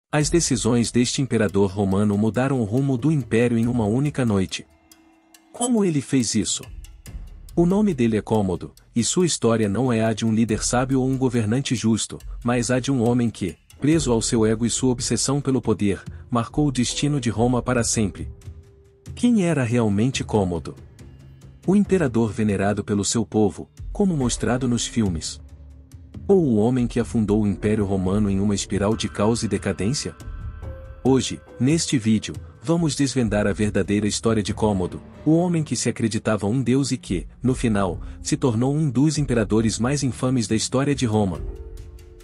As decisões deste imperador romano mudaram o rumo do império em uma única noite. Como ele fez isso? O nome dele é Cômodo, e sua história não é a de um líder sábio ou um governante justo, mas a de um homem que, preso ao seu ego e sua obsessão pelo poder, marcou o destino de Roma para sempre. Quem era realmente Cômodo? O imperador venerado pelo seu povo, como mostrado nos filmes? Ou o homem que afundou o Império Romano em uma espiral de caos e decadência? Hoje, neste vídeo, vamos desvendar a verdadeira história de Cômodo, o homem que se acreditava um deus e que, no final, se tornou um dos imperadores mais infames da história de Roma.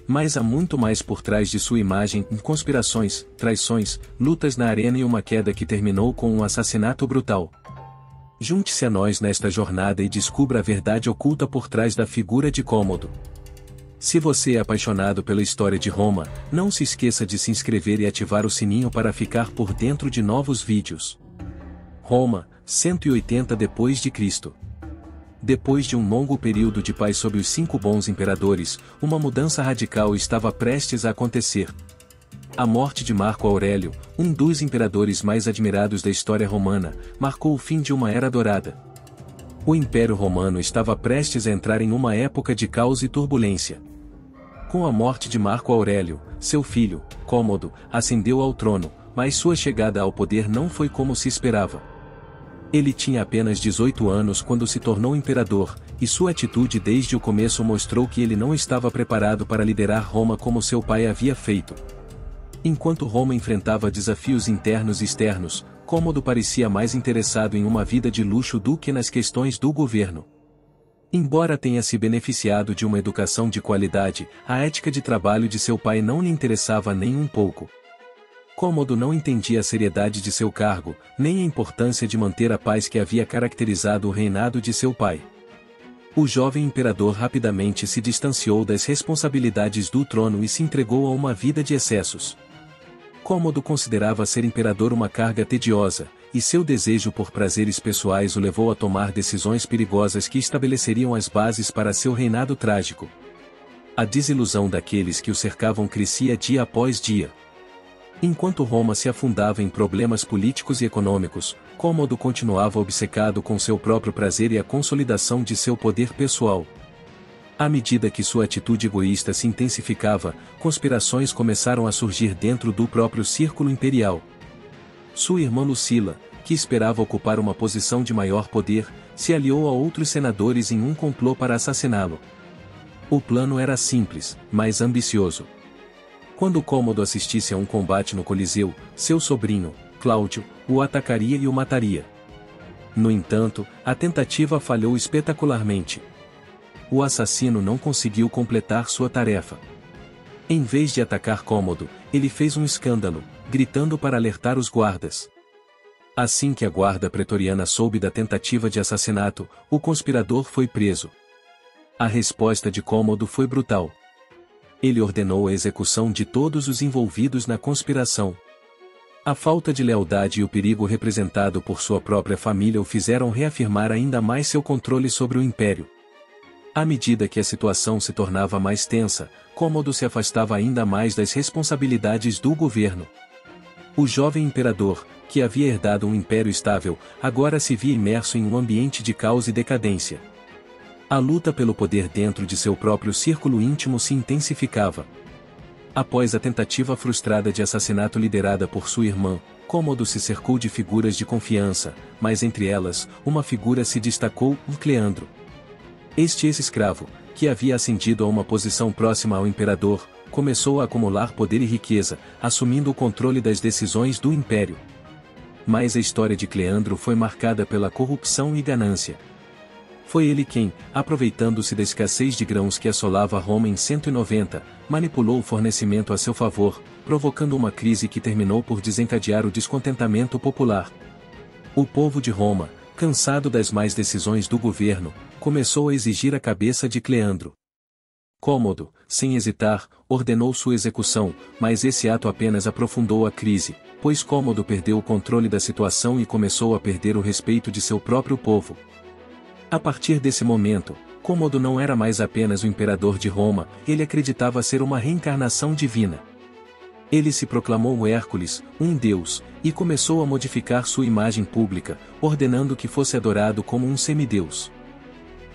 Mas há muito mais por trás de sua imagem: conspirações, traições, lutas na arena e uma queda que terminou com um assassinato brutal. Junte-se a nós nesta jornada e descubra a verdade oculta por trás da figura de Cômodo. Se você é apaixonado pela história de Roma, não se esqueça de se inscrever e ativar o sininho para ficar por dentro de novos vídeos. Roma, 180 d.C. Depois de um longo período de paz sob os 5 bons imperadores, uma mudança radical estava prestes a acontecer. A morte de Marco Aurélio, um dos imperadores mais admirados da história romana, marcou o fim de uma era dourada. O Império Romano estava prestes a entrar em uma época de caos e turbulência. Com a morte de Marco Aurélio, seu filho, Cômodo, ascendeu ao trono, mas sua chegada ao poder não foi como se esperava. Ele tinha apenas 18 anos quando se tornou imperador, e sua atitude desde o começo mostrou que ele não estava preparado para liderar Roma como seu pai havia feito. Enquanto Roma enfrentava desafios internos e externos, Cômodo parecia mais interessado em uma vida de luxo do que nas questões do governo. Embora tenha se beneficiado de uma educação de qualidade, a ética de trabalho de seu pai não lhe interessava nem um pouco. Cômodo não entendia a seriedade de seu cargo, nem a importância de manter a paz que havia caracterizado o reinado de seu pai. O jovem imperador rapidamente se distanciou das responsabilidades do trono e se entregou a uma vida de excessos. Cômodo considerava ser imperador uma carga tediosa, e seu desejo por prazeres pessoais o levou a tomar decisões perigosas que estabeleceriam as bases para seu reinado trágico. A desilusão daqueles que o cercavam crescia dia após dia. Enquanto Roma se afundava em problemas políticos e econômicos, Cômodo continuava obcecado com seu próprio prazer e a consolidação de seu poder pessoal. À medida que sua atitude egoísta se intensificava, conspirações começaram a surgir dentro do próprio círculo imperial. Sua irmã Lucila, que esperava ocupar uma posição de maior poder, se aliou a outros senadores em um complô para assassiná-lo. O plano era simples, mas ambicioso. Quando Cômodo assistisse a um combate no Coliseu, seu sobrinho, Cláudio, o atacaria e o mataria. No entanto, a tentativa falhou espetacularmente. O assassino não conseguiu completar sua tarefa. Em vez de atacar Cômodo, ele fez um escândalo, gritando para alertar os guardas. Assim que a guarda pretoriana soube da tentativa de assassinato, o conspirador foi preso. A resposta de Cômodo foi brutal. Ele ordenou a execução de todos os envolvidos na conspiração. A falta de lealdade e o perigo representado por sua própria família o fizeram reafirmar ainda mais seu controle sobre o império. À medida que a situação se tornava mais tensa, Cômodo se afastava ainda mais das responsabilidades do governo. O jovem imperador, que havia herdado um império estável, agora se via imerso em um ambiente de caos e decadência. A luta pelo poder dentro de seu próprio círculo íntimo se intensificava. Após a tentativa frustrada de assassinato liderada por sua irmã, Cômodo se cercou de figuras de confiança, mas entre elas, uma figura se destacou: Cleandro. Este ex-escravo, que havia ascendido a uma posição próxima ao imperador, começou a acumular poder e riqueza, assumindo o controle das decisões do império. Mas a história de Cleandro foi marcada pela corrupção e ganância. Foi ele quem, aproveitando-se da escassez de grãos que assolava Roma em 190, manipulou o fornecimento a seu favor, provocando uma crise que terminou por desencadear o descontentamento popular. O povo de Roma, cansado das más decisões do governo, começou a exigir a cabeça de Cleandro. Cômodo, sem hesitar, ordenou sua execução, mas esse ato apenas aprofundou a crise, pois Cômodo perdeu o controle da situação e começou a perder o respeito de seu próprio povo. A partir desse momento, Cômodo não era mais apenas o imperador de Roma, ele acreditava ser uma reencarnação divina. Ele se proclamou Hércules, um deus, e começou a modificar sua imagem pública, ordenando que fosse adorado como um semideus.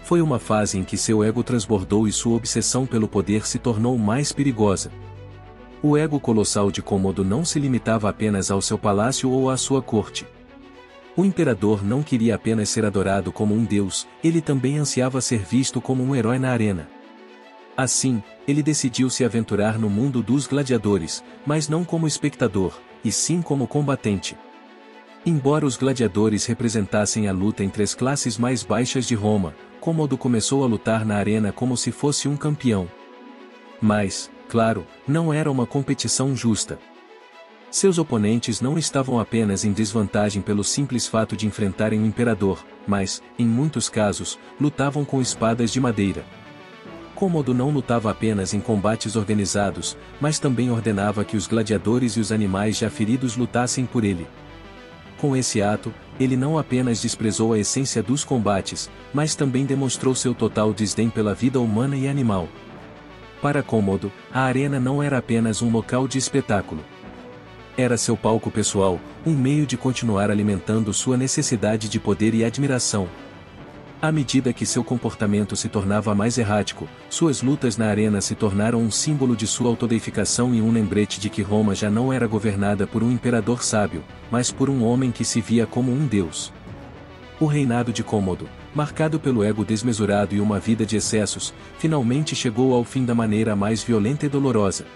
Foi uma fase em que seu ego transbordou e sua obsessão pelo poder se tornou mais perigosa. O ego colossal de Cômodo não se limitava apenas ao seu palácio ou à sua corte. O imperador não queria apenas ser adorado como um deus, ele também ansiava ser visto como um herói na arena. Assim, ele decidiu se aventurar no mundo dos gladiadores, mas não como espectador, e sim como combatente. Embora os gladiadores representassem a luta entre as classes mais baixas de Roma, Cômodo começou a lutar na arena como se fosse um campeão. Mas, claro, não era uma competição justa. Seus oponentes não estavam apenas em desvantagem pelo simples fato de enfrentarem o imperador, mas, em muitos casos, lutavam com espadas de madeira. Cômodo não lutava apenas em combates organizados, mas também ordenava que os gladiadores e os animais já feridos lutassem por ele. Com esse ato, ele não apenas desprezou a essência dos combates, mas também demonstrou seu total desdém pela vida humana e animal. Para Cômodo, a arena não era apenas um local de espetáculo. Era seu palco pessoal, um meio de continuar alimentando sua necessidade de poder e admiração. À medida que seu comportamento se tornava mais errático, suas lutas na arena se tornaram um símbolo de sua autodeificação e um lembrete de que Roma já não era governada por um imperador sábio, mas por um homem que se via como um deus. O reinado de Cômodo, marcado pelo ego desmesurado e uma vida de excessos, finalmente chegou ao fim da maneira mais violenta e dolorosa.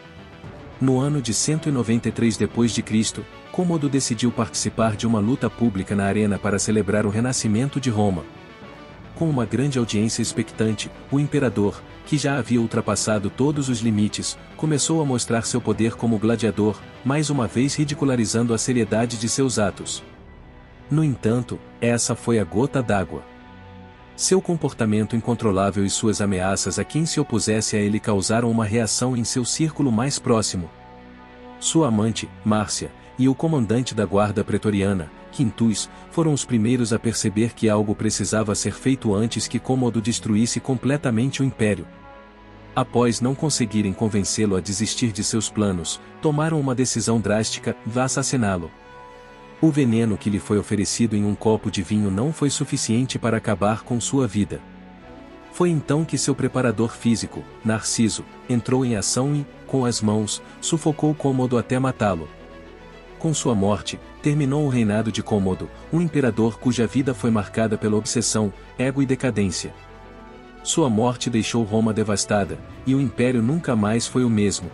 No ano de 193 d.C., Cômodo decidiu participar de uma luta pública na arena para celebrar o renascimento de Roma. Com uma grande audiência expectante, o imperador, que já havia ultrapassado todos os limites, começou a mostrar seu poder como gladiador, mais uma vez ridicularizando a seriedade de seus atos. No entanto, essa foi a gota d'água. Seu comportamento incontrolável e suas ameaças a quem se opusesse a ele causaram uma reação em seu círculo mais próximo. Sua amante, Márcia, e o comandante da guarda pretoriana, Quintus, foram os primeiros a perceber que algo precisava ser feito antes que Cômodo destruísse completamente o império. Após não conseguirem convencê-lo a desistir de seus planos, tomaram uma decisão drástica: assassiná-lo. O veneno que lhe foi oferecido em um copo de vinho não foi suficiente para acabar com sua vida. Foi então que seu preparador físico, Narciso, entrou em ação e, com as mãos, sufocou Cômodo até matá-lo. Com sua morte, terminou o reinado de Cômodo, um imperador cuja vida foi marcada pela obsessão, ego e decadência. Sua morte deixou Roma devastada, e o império nunca mais foi o mesmo.